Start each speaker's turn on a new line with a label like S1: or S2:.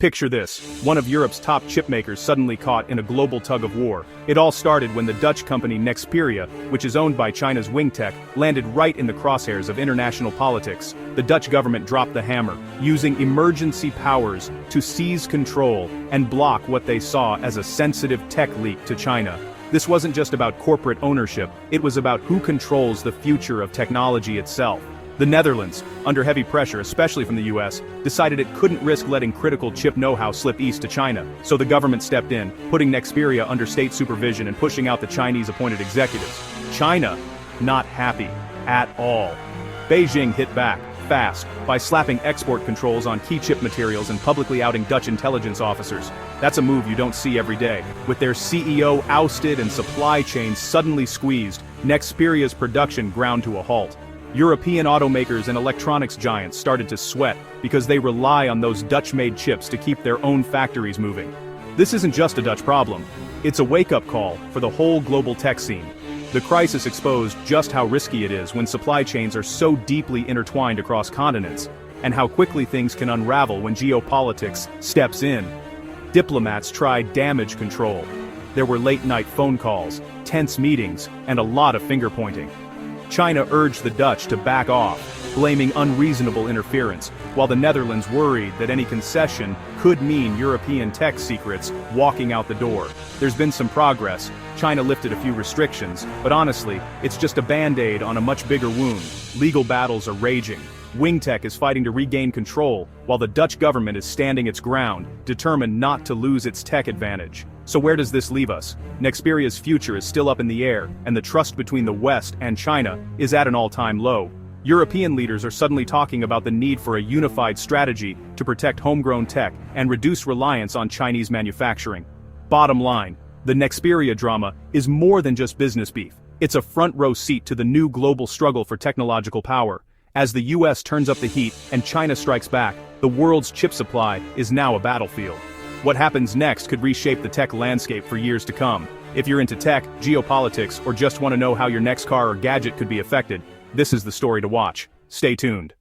S1: Picture this, one of Europe's top chipmakers suddenly caught in a global tug-of-war. It all started when the Dutch company Nexperia, which is owned by China's Wingtech, landed right in the crosshairs of international politics. The Dutch government dropped the hammer, using emergency powers to seize control and block what they saw as a sensitive tech leak to China. This wasn't just about corporate ownership, it was about who controls the future of technology itself. The Netherlands, under heavy pressure especially from the US, decided it couldn't risk letting critical chip know-how slip east to China, so the government stepped in, putting Nexperia under state supervision and pushing out the Chinese-appointed executives. China, not happy, at all. Beijing hit back, fast, by slapping export controls on key chip materials and publicly outing Dutch intelligence officers. That's a move you don't see every day. With their CEO ousted and supply chains suddenly squeezed, Nexperia's production ground to a halt. European automakers and electronics giants started to sweat because they rely on those Dutch-made chips to keep their own factories moving. This isn't just a Dutch problem. It's a wake-up call for the whole global tech scene. The crisis exposed just how risky it is when supply chains are so deeply intertwined across continents, and how quickly things can unravel when geopolitics steps in. Diplomats tried damage control. There were late-night phone calls, tense meetings, and a lot of finger-pointing. China urged the Dutch to back off, blaming unreasonable interference, while the Netherlands worried that any concession could mean European tech secrets walking out the door. There's been some progress. China lifted a few restrictions, but honestly, it's just a band-aid on a much bigger wound. Legal battles are raging. Wingtech is fighting to regain control, while the Dutch government is standing its ground, determined not to lose its tech advantage. So where does this leave us? Nexperia's future is still up in the air, and the trust between the West and China is at an all-time low. European leaders are suddenly talking about the need for a unified strategy to protect homegrown tech and reduce reliance on Chinese manufacturing. Bottom line, the Nexperia drama is more than just business beef. It's a front-row seat to the new global struggle for technological power. As the US turns up the heat and China strikes back, the world's chip supply is now a battlefield. What happens next could reshape the tech landscape for years to come. If you're into tech, geopolitics, or just want to know how your next car or gadget could be affected, this is the story to watch. Stay tuned.